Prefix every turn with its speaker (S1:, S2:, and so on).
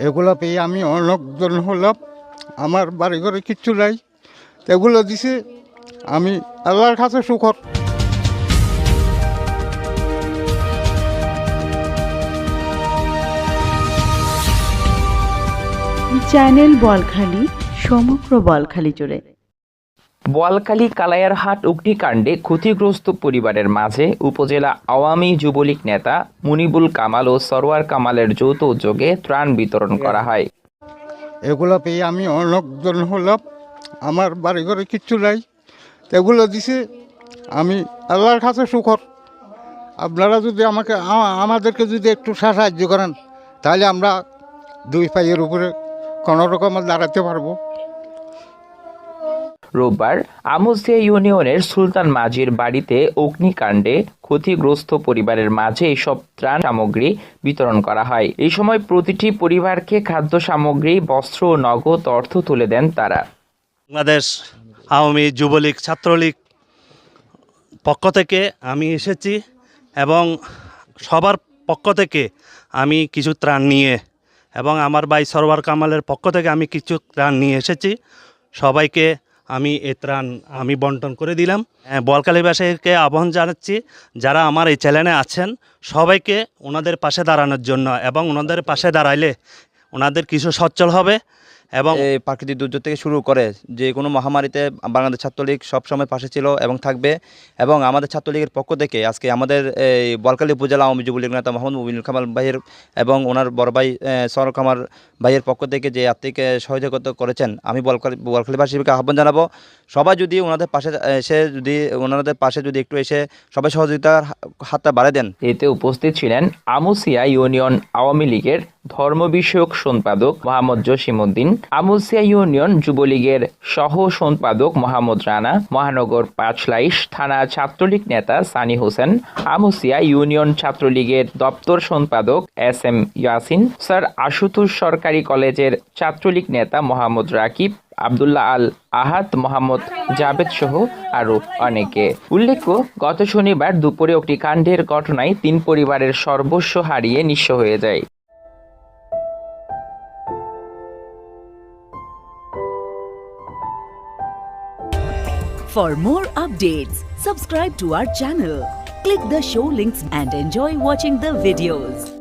S1: এগুলো পেয়ে আমি অনেকজন হলাম। আমার বাড়ি ঘরে কিচ্ছু নাই, এগুলো দিছে, আমি আল্লাহর কাছে শুকর।
S2: চ্যানেল বলখালি, সমগ্র বলখালি জুড়ে।
S3: বোয়ালখালী কালাইয়ারহাট অগ্নিকাণ্ডে ক্ষতিগ্রস্ত পরিবারের মাঝে উপজেলা আওয়ামী যুবলীগ নেতা মুনিবুল কামাল ও সরওয়ার কামালের যৌথ উদ্যোগে ত্রাণ বিতরণ করা হয়।
S1: এগুলো পেয়ে আমি অনেকজন হলাম। আমার বাড়ি ঘরে কিচ্ছু নাই, এগুলো দিছে, আমি আল্লাহর কাছে শুকর। আপনারা যদি আমাদেরকে যদি একটু সাহায্য করেন, তাহলে আমরা দুই পায়ের উপরে কোনো রকমের দাঁড়াতে পারবো।
S3: রোববার আমুসিয়া ইউনিয়নের সুলতান মাঝির বাড়িতে অগ্নিকাণ্ডে ক্ষতিগ্রস্ত পরিবারের মাঝে এসব ত্রাণ সামগ্রী বিতরণ করা হয়। এই সময় প্রতিটি পরিবারকে খাদ্য সামগ্রী, বস্ত্র ও নগদ অর্থ তুলে দেন তারা।
S4: বাংলাদেশ আওয়ামী যুবলীগ ছাত্রলীগ পক্ষ থেকে আমি এসেছি এবং সবার পক্ষ থেকে আমি কিছু ত্রাণ নিয়ে এবং আমার ভাই সরওয়ার কামালের পক্ষ থেকে আমি কিছু ত্রাণ নিয়ে এসেছি। সবাইকে আমি এই ত্রাণ আমি বন্টন করে দিলাম। বোয়ালখালীবাসীকে আহ্বান জানাচ্ছি, যারা আমার এই চ্যানেলে আছেন সবাইকে ওনাদের পাশে দাঁড়ানোর জন্য, এবং ওনাদের পাশে দাঁড়াইলে ওনাদের কিছু সচ্ছল হবে। এবং
S5: এই প্রাকৃতিক দুর্যোগ থেকে শুরু করে যে কোনো মহামারীতে বাংলাদেশ ছাত্রলীগ সবসময় পাশে ছিল এবং থাকবে। এবং আমাদের ছাত্রলীগের পক্ষ থেকে আজকে আমাদের এই বোয়ালখালী উপজেলা আওয়ামী যুবলীগ নেতা মোহাম্মদ মুবিনুল কামাল ভাইয়ের এবং ওনার বড় ভাই সরওয়ার কামাল ভাইয়ের পক্ষ থেকে যে আর্থিক সহযোগিতা করেছেন, আমি বোয়ালখালীবাসীকে আহ্বান জানাবো, সবাই যদি ওনাদের পাশে যদি একটু এসে সবাই সহযোগিতার হাতটা বাড়িয়ে দেন।
S3: এতে উপস্থিত ছিলেন আমুসিয়া ইউনিয়ন আওয়ামী লীগের ধর্ম বিষয়ক সম্পাদক মোহাম্মদ জসিমউদ্দিন, আমুসিয়া ইউনিয়ন যুবলীগের সহ সম্পাদক মোহাম্মদ রানা, মহানগর পাঁচলাইশ থানা ছাত্রলীগ নেতা সানি হোসেন, আমুসিয়া ইউনিয়ন ছাত্রলীগের দপ্তর সম্পাদক SM ইয়াসিন, স্যার আশুতোষ সরকারি কলেজের ছাত্রলীগ নেতা মোহাম্মদ রাকিব, আব্দুল্লাহ আল আহাদ, মোহাম্মদ জাবেদ সহ আরো অনেকে। উল্লেখ্য, গত শনিবার দুপুরে অগ্নিকাণ্ডের ঘটনায় 3 পরিবারের সর্বস্ব হারিয়ে নিঃস্ব হয়ে যায়।
S6: For more updates, subscribe to our channel, click the show links and enjoy watching the videos.